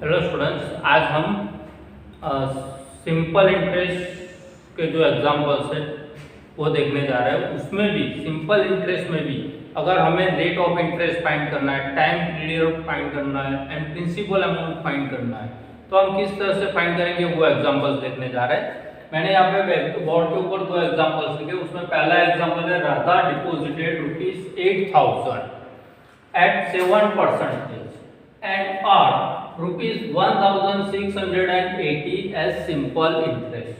Hello students, आज हम simple interest के जो एग्जांपल्स है वो देखने जा रहे हैं। उसमें भी सिंपल इंटरेस्ट में भी अगर हमें रेट ऑफ इंटरेस्ट फाइंड करना है, टाइम पीरियड फाइंड करना है एंड प्रिंसिपल अमाउंट फाइंड करना है, तो हम किस तरह से फाइंड करेंगे वो एग्जांपल्स देखने जा रहे हैं। मैंने यहाँ पे बोर्ड के ऊपर दो एग्जांपल्स लिखे। उसमें पहला एग्जांपल है, Radha deposited ₹8,000 at 7% and earned ₹1,680 as simple interest.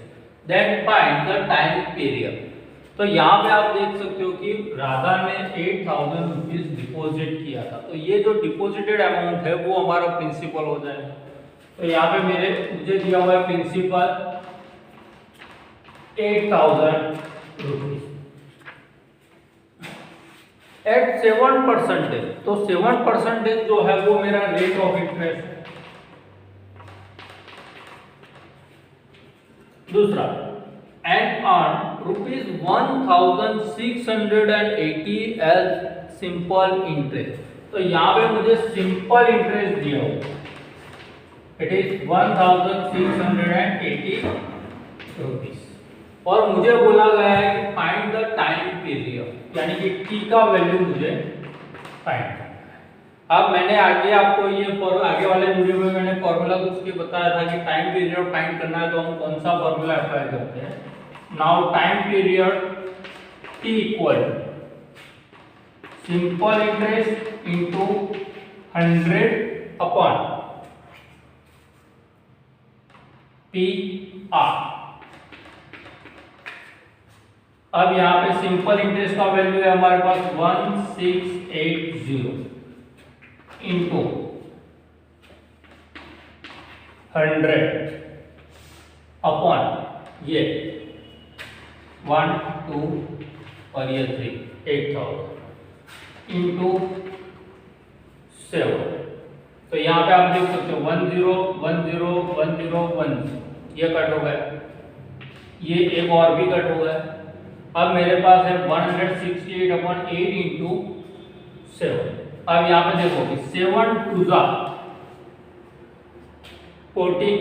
Then find the time period. तो यहाँ पे आप देख सकते हो कि राधा ने ₹8,000 डिपॉजिट किया था, तो ये जो डिपॉजिटेड अमाउंट है वो हमारा प्रिंसिपल हो जाएगा। तो यहाँ पे मुझे दिया हुआ है प्रिंसिपल ₹8,000 एट 7%, तो 7% जो है वो मेरा रेट ऑफ इंटरेस्ट है। दूसरा, and earn ₹1,680 as simple interest. तो यहाँ पे मुझे सिंपल इंटरेस्ट दिया हो, इट इज ₹1,680 और मुझे बोला गया है कि फाइंड द टाइम पीरियड, यानी कि टी का वैल्यू मुझे फाइंड करना है। अब मैंने आगे आपको आगे वाले वीडियो में मैंने फॉर्मूला उसके बताया था कि टाइम पीरियड फाइंड करना है तो हम कौन सा फॉर्मूला अप्लाई करते हैं। Now time period T equal simple interest into 100 upon P R. अब यहाँ पे सिंपल इंटरेस्ट का वैल्यू है हमारे पास 1680 इंटू 100 अपॉन ये 1 2 और ये 3 8000 इंटू 7। तो यहाँ पे आप देख सकते हो 10 10 10 10 ये कट हो गया, ये एक और भी कट हो गया। अब मेरे पास है 168/8 इंटू 7। अब यहाँ पे देखो कि 7 2 14,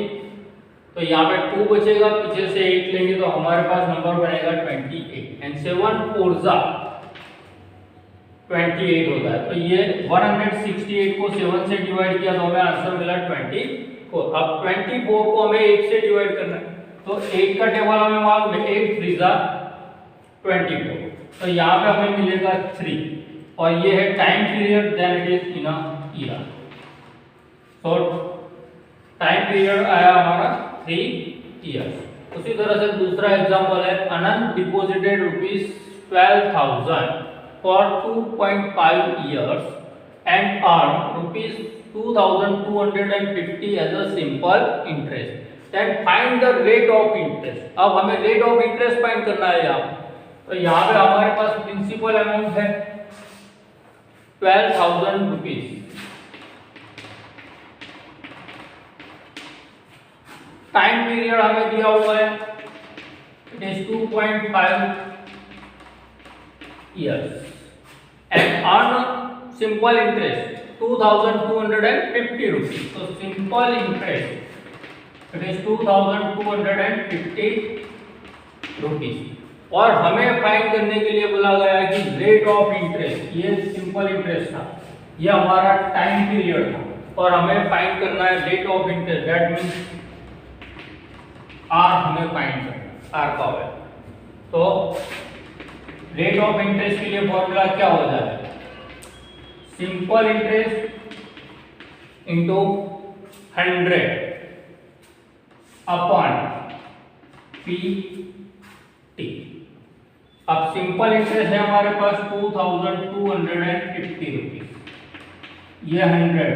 तो यहाँ पे 2 बचेगा, पीछे से 8 लेंगे तो हमारे पास नंबर बनेगा 28 एंड 7 4 28 होता है। तो ये 168 को 7 से डिवाइड किया तो हमें आंसर मिला 24। अब 24 को हमें 8 से डिवाइड करना है, तो 8 का टेबल हमें मालूम है, 8 3 24, तो यहाँ पे हमें मिलेगा 3 और ये है time period, then it is in a year. तो टाइम पीरियड आया हमारा 3 इयर्स। उसी तरह से दूसरा एग्जांपल है, Anant deposited ₹12,000 for 2.5 years and earn ₹2,250 as a simple interest. Then find the rate of interest. अब हमें रेट ऑफ इंटरेस्ट फाइंड करना है यहाँ। तो यहाँ पे हमारे पास प्रिंसिपल अमाउंट है ₹12,000। टाइम पीरियड हमें दिया हुआ है, it is 2.5 years and earn simple interest ₹2,250। तो सिंपल इंटरेस्ट इट इज ₹2,250 और हमें फाइंड करने के लिए बोला गया है कि रेट ऑफ इंटरेस्ट, ये सिंपल इंटरेस्ट था, ये हमारा टाइम पीरियड था और हमें फाइंड करना है rate of interest, that means R हमें फाइंड करना है, आर का वैल्यू। तो रेट ऑफ इंटरेस्ट के लिए फॉर्मूला क्या हो जाएगा, simple interest into 100 upon P T. अब सिंपल इंटरेस्ट है हमारे पास ₹2,250, ये 100,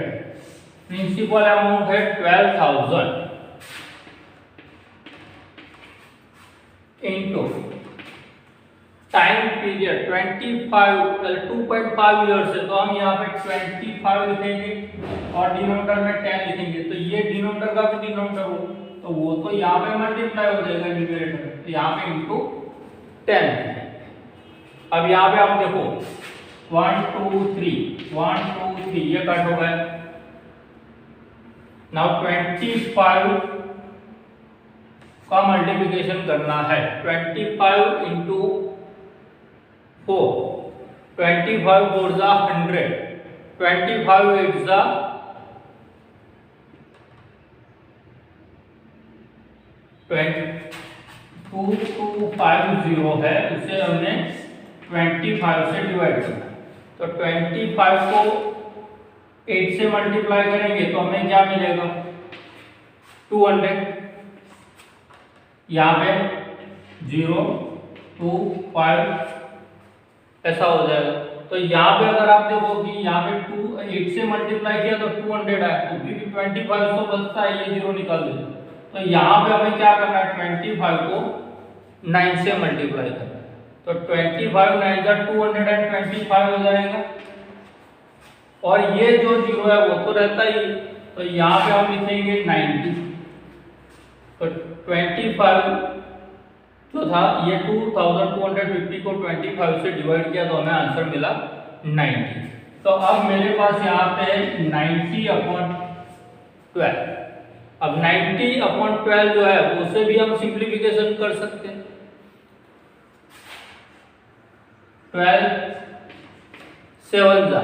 प्रिंसिपल अमाउंट है 12,000 इंटू टाइम पीरियड 2.5 ईयर्स है, तो हम यहाँ पे 25 लिखेंगे और डिनोमिनेटर में 10 लिखेंगे। तो ये डिनोमिनेटर का भी डिनोमिनेटर हो तो वो तो यहाँ पे मल्टीप्लाई हो जाएगा न्यूमरेटर में, तो यहाँ पे इंटू 10। अब यहाँ पे आप देखो 1 2 3 1 2 3 ये कट हो गए, नाउ 25 का मल्टीप्लिकेशन करना है। 25 इंटू 4, 25 4 जा 100, 25 8 जा 2250 है, उसे हमने 25 से डिवाइड करना है। तो 25 को 8 से मल्टीप्लाई करेंगे तो हमें क्या मिलेगा 200, यहाँ पे 0 2 5 ऐसा हो जाएगा। तो यहाँ पे अगर आप देखो कि यहाँ पे 8 से मल्टीप्लाई किया तो 200 आया, तो क्योंकि 25 तो बचता है, ये 0 निकाल देते। तो यहाँ पे हमें क्या करना है 25 को 9 से मल्टीप्लाई करना है। तो 25 9 जा 225 हो जाएगा, और ये जो 0 है वो तो रहता ही। तो यहाँ पे हम लिखेंगे 90। तो 25 जो था ये 2250 को 25 से डिवाइड किया तो हमें आंसर मिला 90। तो अब मेरे पास यहाँ पे 90/12। अब 90/12 जो है उसे भी हम सिंप्लीफिकेशन कर सकते हैं। 12 7 जा,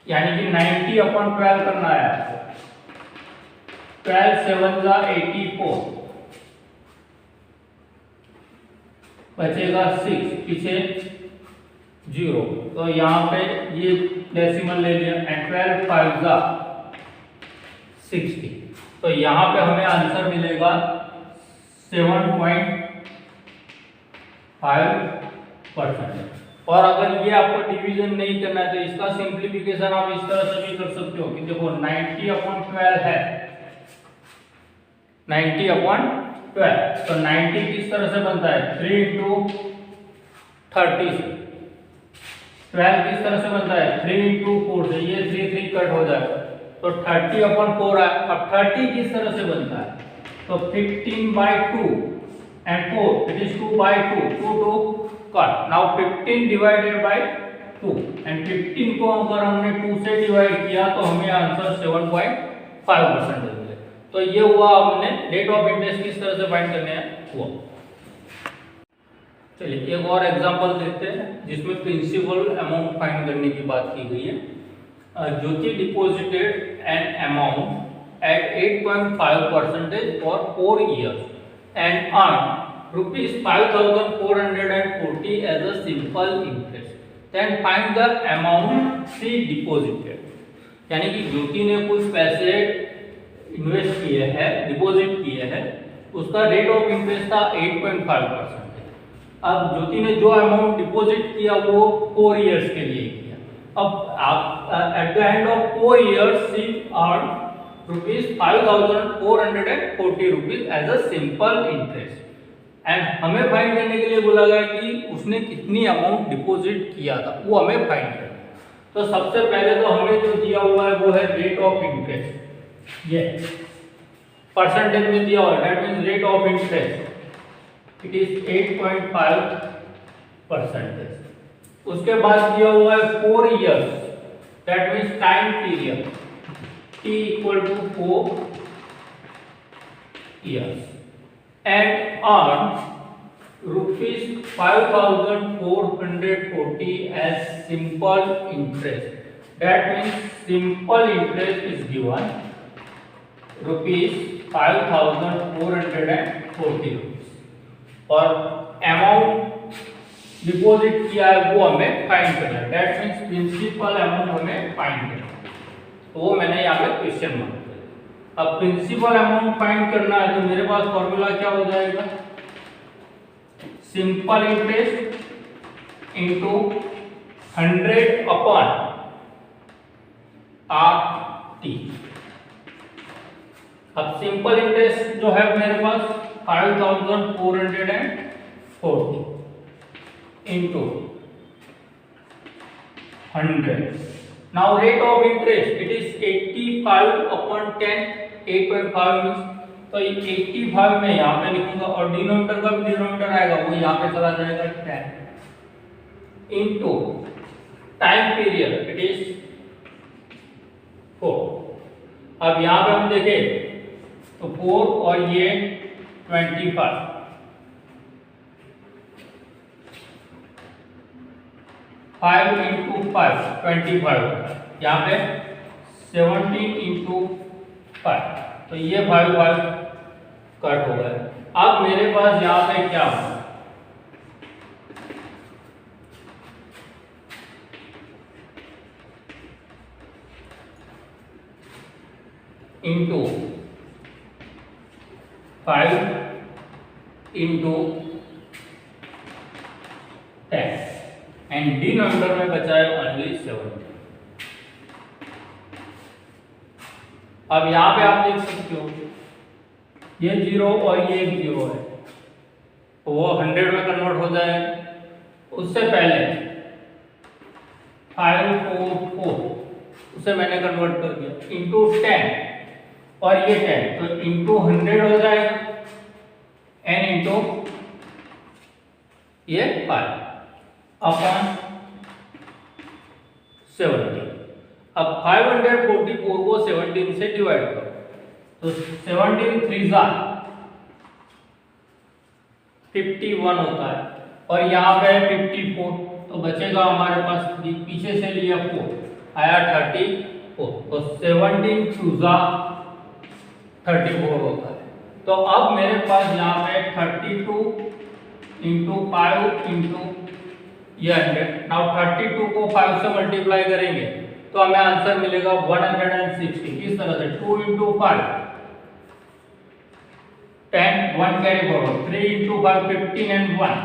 यानी कि 90/12 करना है आपको। 12 7 जा 84, बचेगा 6, पीछे 0, तो यहाँ पे ये डेसिमल ले लिया। एंड 12 5 जा 60, तो यहाँ पे हमें आंसर मिलेगा 7.5%। और अगर ये आपको डिवीजन नहीं करना है तो इसका सिंप्लीफिकेशन आप इस तरह से भी कर सकते हो कि देखो 90/12 है, 90/12, तो 90 किस तरह से बनता है 3 into 30 से। 12 किस तरह से बनता है 3 into 4 से, ये 3 3 कट हो जाएगा, तो 30/4 है। अब 30 किस तरह से बनता है, तो 15/2 and 4, it is 2/2, 2 2 cut. Now 15 divided by 2, and 15 को अगर हमने 2 से डिवाइड किया तो हमें आंसर 7.5% मिलेगा। तो ये हुआ, हमने रेट ऑफ इंटरेस्ट किस तरह से फाइंड करने हैं हुआ। चलिए एक और एग्जांपल देखते हैं जिसमें प्रिंसिपल अमाउंट फाइंड करने की बात की गई है। Jyoti deposited an amount at 8.5% for 4 years and earned ₹5,440 as a simple interest. Then find the amount she deposited. यानी कि ज्योति ने कुछ पैसे इन्वेस्ट किए हैं, डिपॉजिट किए हैं, उसका रेट ऑफ इंटरेस्ट था 8.5%। अब ज्योति ने जो अमाउंट डिपॉजिट किया वो 4 इयर्स के लिए किया। अब आप at the end of 4 years she earn ₹5,440 as a simple interest. And हमें फाइंड करने के लिए बोला गया कि उसने कितनी अमाउंट डिपॉजिट किया था, वो हमें फाइंड करना है। तो सबसे पहले तो हमें जो दिया हुआ है वो है रेट ऑफ इंटरेस्ट, ये परसेंटेज में दिया हुआ है, that means rate of interest it is 8.5%। उसके बाद दिया हुआ है 4 years, that means time period t equal to 4 years and earn ₹5,440 as simple interest. That means simple interest is given ₹5,440 और अमाउंट डिपॉजिट किया है वो हमें फाइंड करना है। दैट मींस प्रिंसिपल अमाउंट हमें फाइंड करना है, तो वो मैंने यहाँ पे क्वेश्चन मार्क किया। अब प्रिंसिपल अमाउंट फाइंड करना है तो मेरे पास फॉर्मूला क्या हो जाएगा, सिंपल इंटरेस्ट इंटू 100/RT। अब सिंपल इंटरेस्ट जो है मेरे पास 5,440 into 100। Now rate of interest it is 85/10, 8.5 means, तो 85 में यहाँ पे लिखूंगा और डिनोमिनेटर का भी डिनोमिनेटर आएगा वो यहाँ पे चला जाएगा 10 into time period it is 4। अब यहाँ पे हम देखें तो 4 और ये 25, 5 इंटू 5 25 होता है। यहाँ पे 17 इंटू 5, तो ये 5 कट हो गया। अब मेरे पास यहाँ पे क्या होगा, इंटू 5 इंटू 10 एंड डिनोमिनेटर में बचा है ओनली 70। अब यहां पे आप देख सकते हो ये 0 और ये एक 0 है, तो वो 100 में कन्वर्ट हो जाए। उससे पहले 5 4 4 उसे मैंने कन्वर्ट कर दिया इंटू 10 और ये 10, तो इंटू 100 हो जाएगा एन इंटू ये 5 अपॉन 70। अब 544 को 17 से डिवाइड करो, तो 17 3 51 होता है और यहाँ पे 54, तो बचेगा हमारे पास पीछे से लिया 4 आया 34, तो 17 2 34 होता है। तो अब मेरे पास यहाँ पे 32 इंटू 5 इंटू ये 100। नाउ 32 को 5 से मल्टीप्लाई करेंगे तो हमें आंसर मिलेगा 160। किस तरह से 2 into 5 10 1 carry forward, 3 into 5 15 and 1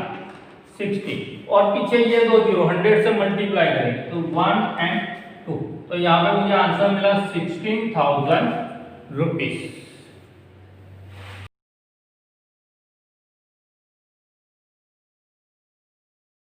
60, और पीछे ये दो 0 100 से मल्टीप्लाई करेंगे तो 1 एंड 2, तो यहाँ पे मुझे आंसर मिला 16,000 रुपीज।